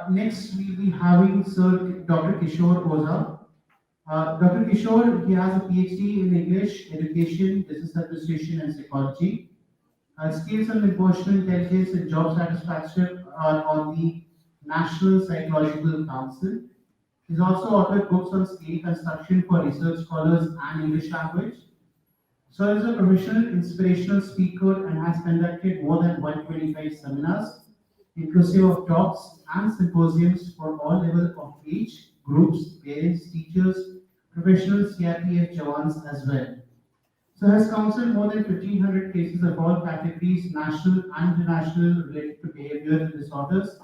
Next, we'll be having Sir Dr. Kishore Oza. Dr. Kishore, he has a PhD in English, Education, Business Administration, and Psychology. Skills on emotional intelligence and job satisfaction are on the National Psychological Council. He's also authored books on scale construction for research scholars and English language. So is a professional inspirational speaker and has conducted more than 125 seminars, inclusive of talks and symposiums for all levels of age, groups, parents, teachers, professional CRPF jawans as well. So has counseled more than 1,500 cases of all categories, national and international, related to behavioral disorders,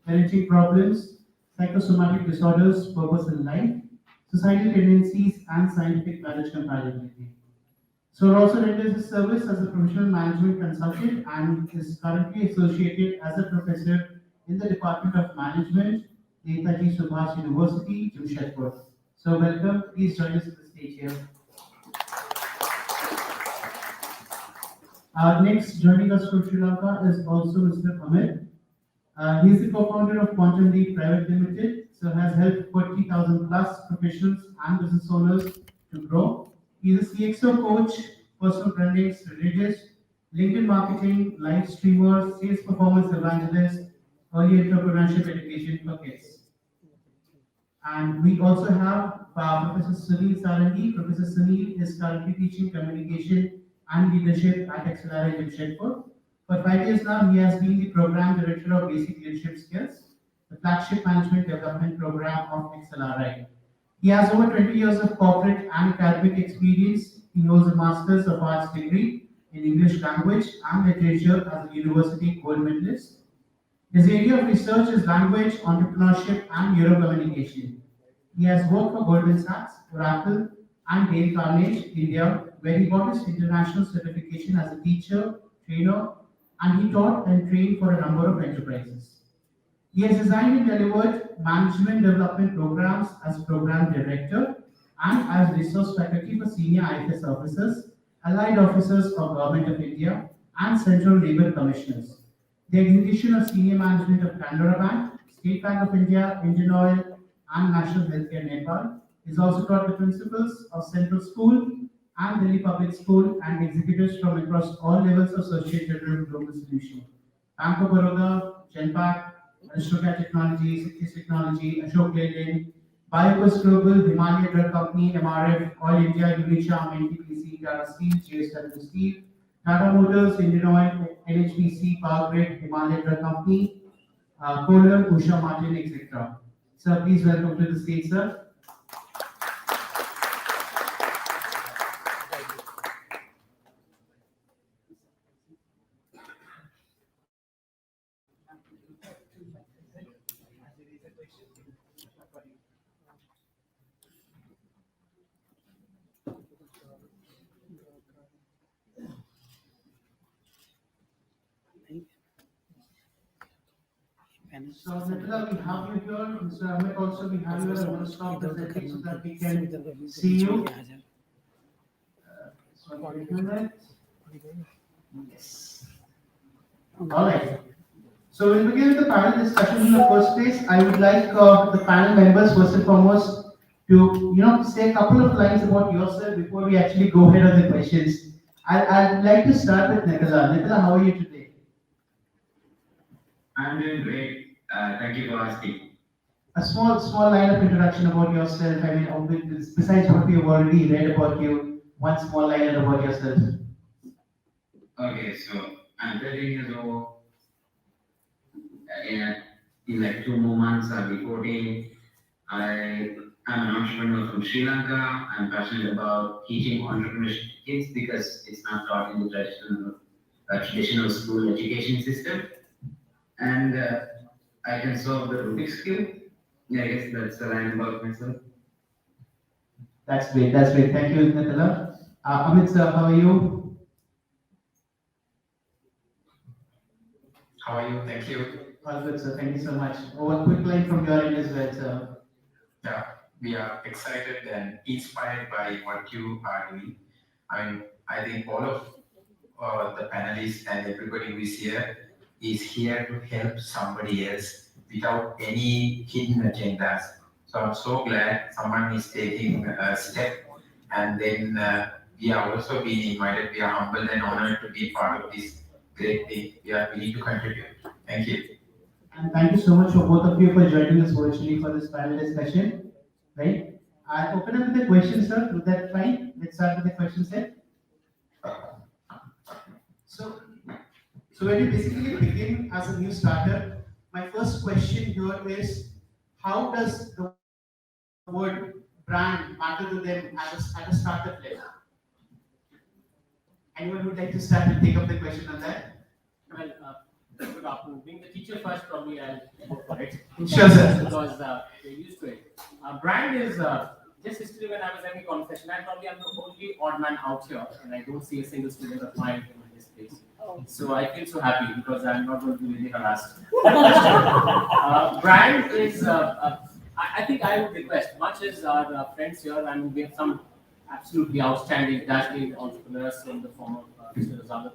parenting problems, psychosomatic disorders, purpose in life, societal tendencies, and scientific knowledge compatibility. So also renders his service as a professional management consultant and is currently associated as a professor in the Department of Management, Netaji Subhash University, Jamshedpur. So welcome, please join us on the stage here. Next, joining us from Sri Lanka is also Mr. Amit. He is the co-founder of Quantum Leap Private Limited, so has helped 40,000 plus professionals and business owners to grow. He is a CXO coach, personal branding strategist, LinkedIn marketing, live streamer, sales performance evangelist, early entrepreneurship education for kids. And we also have Professor Sunil Sarangi. Professor Sunil is currently teaching communication and leadership at Accelerate Jamshedpur. For 5 years now, he has been the program director of Basic Leadership Skills, the flagship management development program of XLRI. He has over 20 years of corporate and academic experience. He holds a Master's of Arts degree in English language and literature as a university gold medalist. His area of research is language, entrepreneurship, and Eurocommunication. He has worked for Goldman Sachs, Oracle, and Dale Carnegie, India, where he got his international certification as a teacher, trainer, and he taught and trained for a number of enterprises. He has designed and delivered management development programs as program director and as resource faculty for senior IFS officers, allied officers of Government of India, and Central Labour Commissioners. The execution of senior management of Canara Bank, State Bank of India, Indian Oil, and National Healthcare Nepal. Is also taught the principles of Central School and Delhi Public School and executives from across all levels of associated with global solution. Bank of Baroda, Genpact, Aristocrat Technology, Sixties Technology, Ashok Leyland, Biocos Global, Himalaya Drug Company, MRF, Oil India, Unicham, NTPC, Tata Steel, JSW Steel, Tata Motors, Indian Oil, NHPC, Power Grid, Himalaya Drug Company, Kohler, Usha Martin, etc. Sir, please welcome to the stage, sir. So, Nitila, we have you here. Mr. Amit, also we have you here. I want to stop presenting so that we can see you. So, wait a minute. Yes. All right. So, we'll begin with the panel discussion in the first place. I would like the panel members, first and foremost, to say a couple of lines about yourself before we actually go ahead on the questions. I'd like to start with Nitila. Nitila, how are you today? I'm doing great. Thank you for asking. A small line of introduction about yourself. I mean, besides what we've already read about you, one small line about yourself. Okay, so I'm 13 years old. In like 2 more months, I'll be 14. I am an entrepreneur from Sri Lanka. I'm passionate about teaching entrepreneurship to kids because it's not taught in the traditional school education system. And I can solve the Rubik's Cube. Yeah, I guess that's the line about myself. That's great. That's great. Thank you, Nitila. Amit sir, how are you? How are you? Thank you. All good, sir. Thank you so much. Oh, a quick line from your end as well, sir. Yeah, we are excited and inspired by what you are doing. I mean, I think all of the panelists and everybody who is here to help somebody else without any hidden agendas. So I'm so glad someone is taking a step, and then we are also being invited. We are humbled and honored to be part of this great thing. We need to contribute. Thank you. And thank you so much for both of you for joining us virtually for this panel discussion. Right? I open up with the question, sir. Would that fine? Let's start with the question set. So, so when you basically begin as a new starter, my first question here is, how does the word brand matter to them at a startup level? Anyone would like to start and take up the question on that? Well, good afternoon. Being the teacher first, probably I'll go for it. Sure, sir. Because we're used to it. Brand is just yesterday when I was having a conversation, I probably am the only odd man out here, and I don't see a single student of mine in this place. So I feel so happy because I'm not going to be really harassed. Brand is, I think I would request, much as our friends here, I mean, we have some absolutely outstanding, dazzling entrepreneurs in the form of Mr. Razak,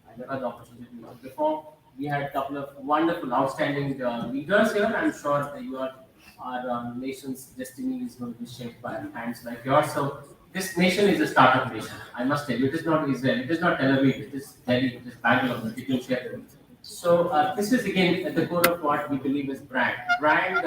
I never had the opportunity to work before. We had a couple of wonderful, outstanding leaders here. I'm sure that our nation's destiny is going to be shaped by hands like yours. So this nation is a startup nation. I must tell you, it is not Israel, it is not Tel Aviv, it is Delhi, it is Bangalore, the Tikkun Shehar. So this is again at the core of what we believe is brand. Brand,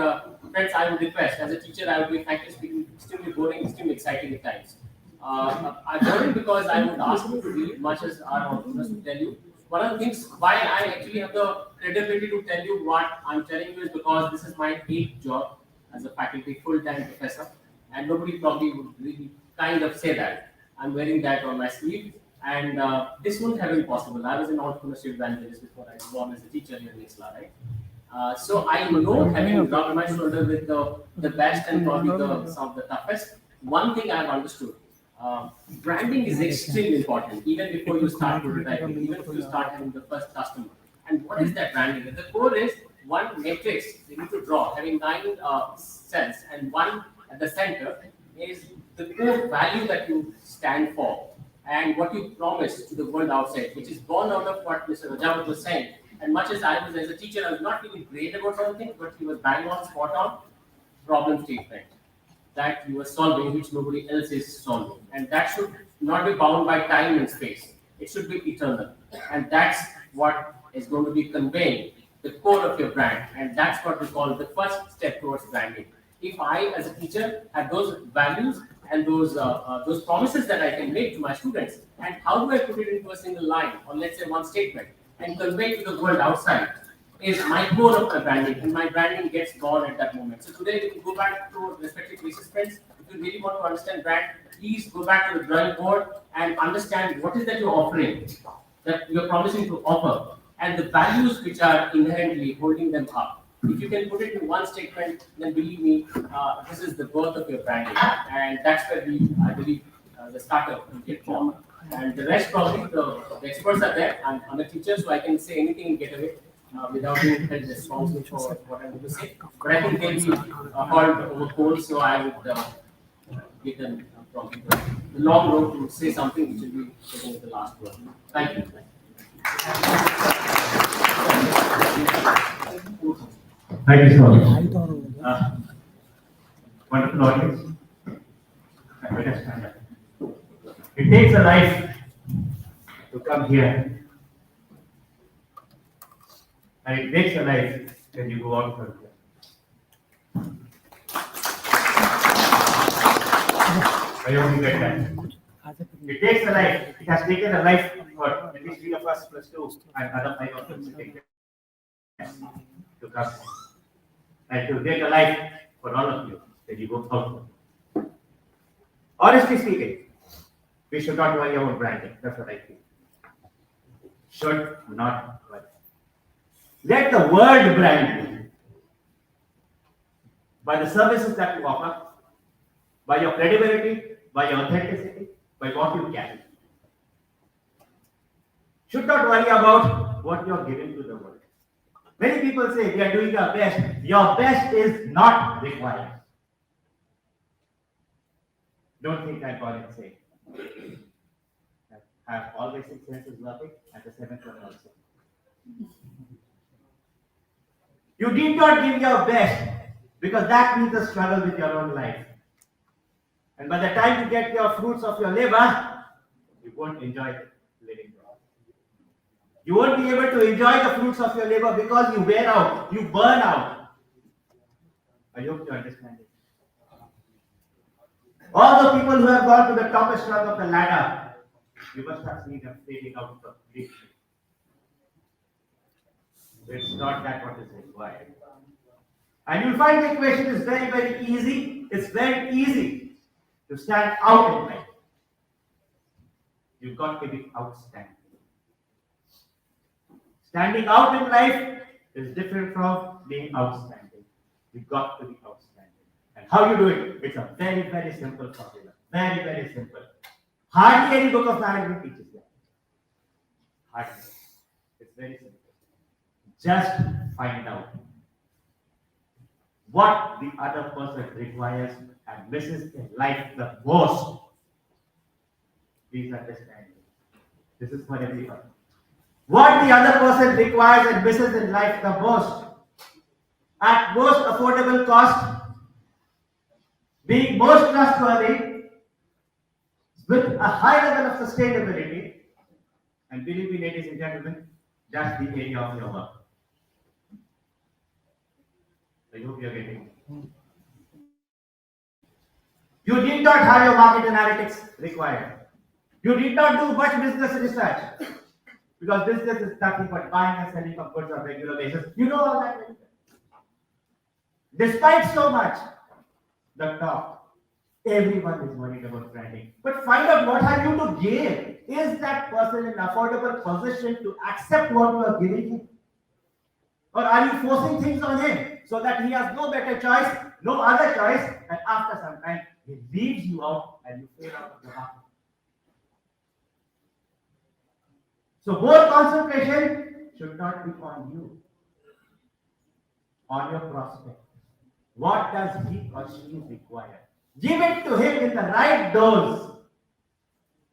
friends, I would request, as a teacher, I would be frankly speaking extremely boring, extremely exciting at times. I'm boring because I would ask you to read much as our entrepreneurs to tell you. One of the things why I actually have the credibility to tell you what I'm telling you is because this is my 8th job as a faculty full-time professor, and nobody probably would really kind of say that. I'm wearing that on my sleeve, and this wouldn't have been possible. I was an entrepreneurship evangelist before I was born as a teacher here in Isla, right? So I know, having rubbed my shoulder with the best and probably some of the toughest, one thing I've understood. Branding is extremely important, even before you start prototyping, even before you start having the first customer. And what is that branding? At the core is one matrix you need to draw, having 9 cells, and one at the center is the core value that you stand for and what you promise to the world outside, which is born out of what Mr. Rajawat was saying. And much as I was as a teacher, I was not feeling great about something, but he was bang on, spot on, problem statement that you are solving, which nobody else is solving. And that should not be bound by time and space. It should be eternal. And that's what is going to be conveying the core of your brand. And that's what we call the first step towards branding. If I, as a teacher, have those values and those promises that I can make to my students, and how do I put it into a single line, or let's say one statement, and convey to the world outside, is my core of my branding, and my branding gets born at that moment. So today, we can go back to respective places, friends. If you really want to understand brand, please go back to the drawing board and understand what is that you're offering, that you're promising to offer, and the values which are inherently holding them up. If you can put it in one statement, then believe me, this is the birth of your branding, and that's where I believe, the startup will get formed. And the rest probably the experts are there. I'm a teacher, so I can say anything and get away. Without being held responsible for what I'm going to say. But I think they'll be called over cold, so I would give them probably the long road to say something which will be taking the last word. Thank you. Thank you so much. Wonderful audience. Let us stand up. It takes a life to come here. And it takes a life when you go out from here. I only get that. It takes a life. It has taken a life for at least 3 of us plus 2 and other 5 of us to come. And to take a life for all of you when you go out. Honestly speaking, we should not worry about branding. That's what I feel. Should not worry. Let the word brand you by the services that you offer, by your credibility, by your authenticity, by what you carry. Should not worry about what you are giving to the world. Many people say we are doing our best. Your best is not required. Don't think I'm calling saying. I have always 6 senses working and the 7th one also. You did not give your best because that means a struggle with your own life. And by the time you get your fruits of your labor, you won't enjoy living there. You won't be able to enjoy the fruits of your labor because you wear out, you burn out. I hope you understand it. All the people who have gone to the topest rung of the ladder, you must have seen them fading out of the lift. It's not that what is required. And you'll find the equation is very, very easy. It's very easy to stand out in life. You've got to be outstanding. Standing out in life is different from being outstanding. You've got to be outstanding. And how you do it? It's a very, very simple formula. Very, very simple. Hardly any book of management teaches that. Hardly. It's very simple. Just find out what the other person requires and misses in life the most. Please understand. This is for everyone. What the other person requires and misses in life the most, at most affordable cost, being most trustworthy, with a high level of sustainability, and believe me, ladies and gentlemen, that's the area of your work. I hope you're getting it. You did not have your market analytics required. You did not do much business research because business is nothing but buying and selling of goods on a regular basis. You know all that very well. Despite so much, the top, everyone is worried about branding. But find out what have you to give. Is that person in an affordable position to accept what you are giving him? Or are you forcing things on him so that he has no better choice, no other choice, and after some time he leaves you out and you fail out of the market? So more concentration should not be on you, on your prospect. What does he or she require? Give it to him in the right dose.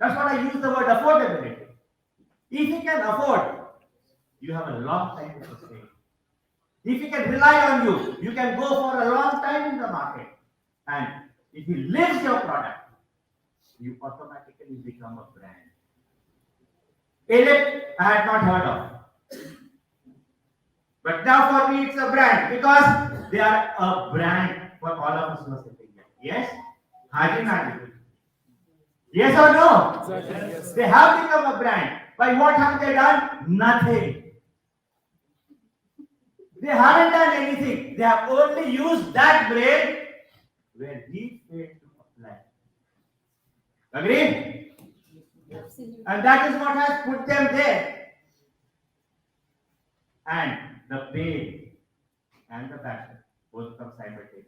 That's what I use the word affordability. If he can afford, you have a long time to sustain. If he can rely on you, you can go for a long time in the market. And if he lives your product, you automatically become a brand. Elite, I had not heard of. But now for me, it's a brand because they are a brand for all of us who are sitting here. Yes? Haji Management. Yes or no? Yes. They have become a brand. By what have they done? Nothing. They haven't done anything. They have only used that brain where he failed to apply. Agree? Absolutely. And that is what has put them there. And the pain and the passion both come simultaneously.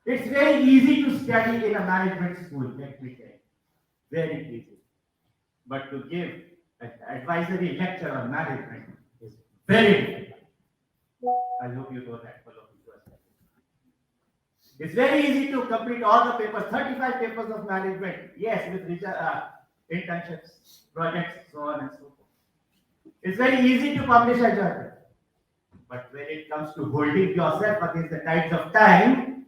It's very easy to study in a management school, let me tell you. Very easy. But to give an advisory lecture on management is very difficult. I hope you know that. It's very easy to complete all the papers, 35 papers of management. Yes, with internships, projects, so on and so forth. It's very easy to publish a journal. But when it comes to holding yourself against the tides of time,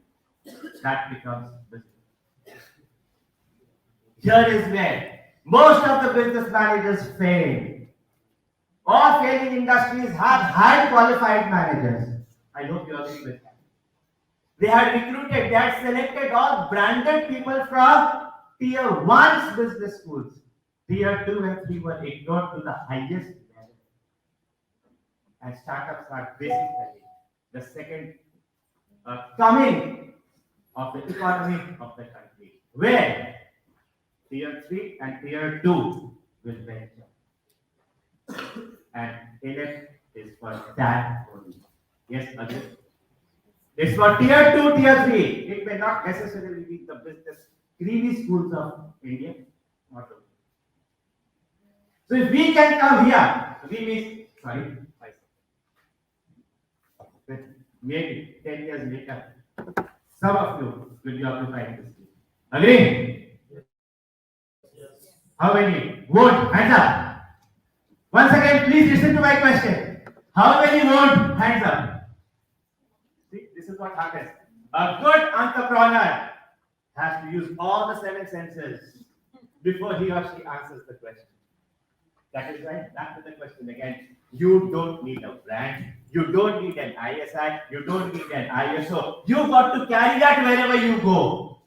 that becomes business. Here is where most of the business managers fail. All failing industries have high qualified managers. I hope you agree with that. They had recruited, they had selected all branded people from tier 1 business schools. Tier 2 and 3 were ignored to the highest level. And startups are basically the second coming of the economy of the country, where tier 3 and tier 2 will venture. And elect is for that only. Yes, agree? It's for tier 2, tier 3. It may not necessarily be the business creamy schools of India. Not only. So if we can come here, we mean, sorry, maybe 10 years later, some of you will be occupying this field. Agree? Yes. How many? Vote, hands up. Once again, please listen to my question. How many want? Hands up. See, this is what happens. A good entrepreneur has to use all the 7 senses before he or she answers the question. That is right. Back to the question again. You don't need a brand. You don't need an ISI. You don't need an ISO. You got to carry that wherever you go.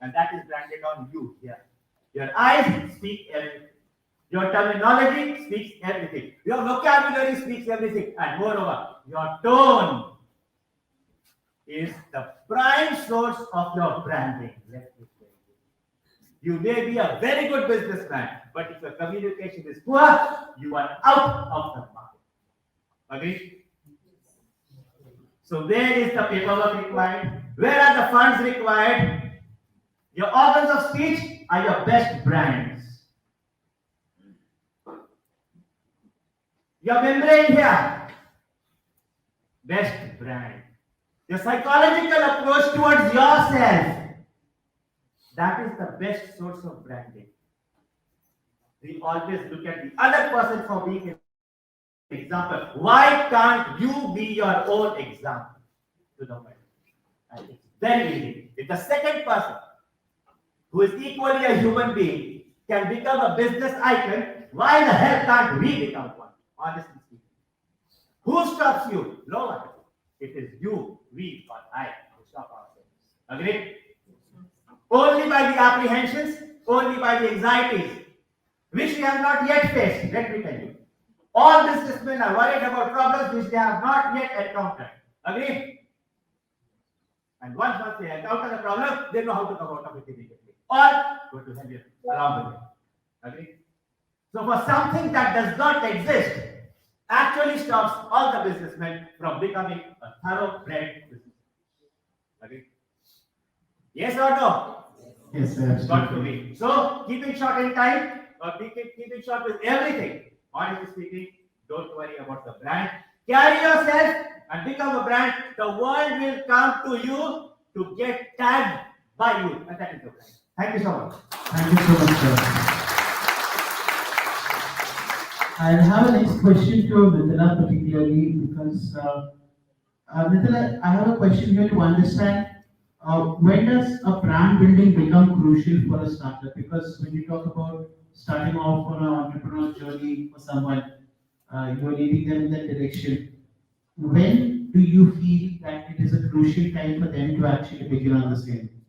And that is branded on you here. Your eyes speak everything. Your terminology speaks everything. Your vocabulary speaks everything. And moreover, your tone is the prime source of your branding. Let me tell you. You may be a very good businessman, but if your communication is poor, you are out of the market. Agree? So where is the paperwork required? Where are the funds required? Your organs of speech are your best brands. Your membrane here, best brand. Your psychological approach towards yourself, that is the best source of branding. We always look at the other person for being an example. Why can't you be your own example to the world? And it's very easy. If the second person, who is equally a human being, can become a business icon, why the hell can't we become one? Honestly speaking. Who stops you? No one. It is you, we, or I who stop ourselves. Agree? Only by the apprehensions, only by the anxieties, which we have not yet faced. Let me tell you. All businessmen are worried about problems which they have not yet encountered. Agree? And once they encounter the problem, they know how to come out of it immediately. Or go to hell along with it. Agree? So for something that does not exist, actually stops all the businessmen from becoming a thoroughbred businessman. Agree? Yes or no? Yes, sir. Got to be. So keep it short in time, or keep it short with everything. Honestly speaking, don't worry about the brand. Carry yourself and become a brand. The world will come to you to get tagged by you, and that is your brand. Thank you so much. Thank you so much, sir. I have a next question to Mithila particularly because, Mithila, I have a question here to understand, when does a brand building become crucial for a startup? Because when you talk about starting off on an entrepreneurial journey for someone, you're leading them in that direction. When do you feel that it is a crucial time for them to actually begin on the same?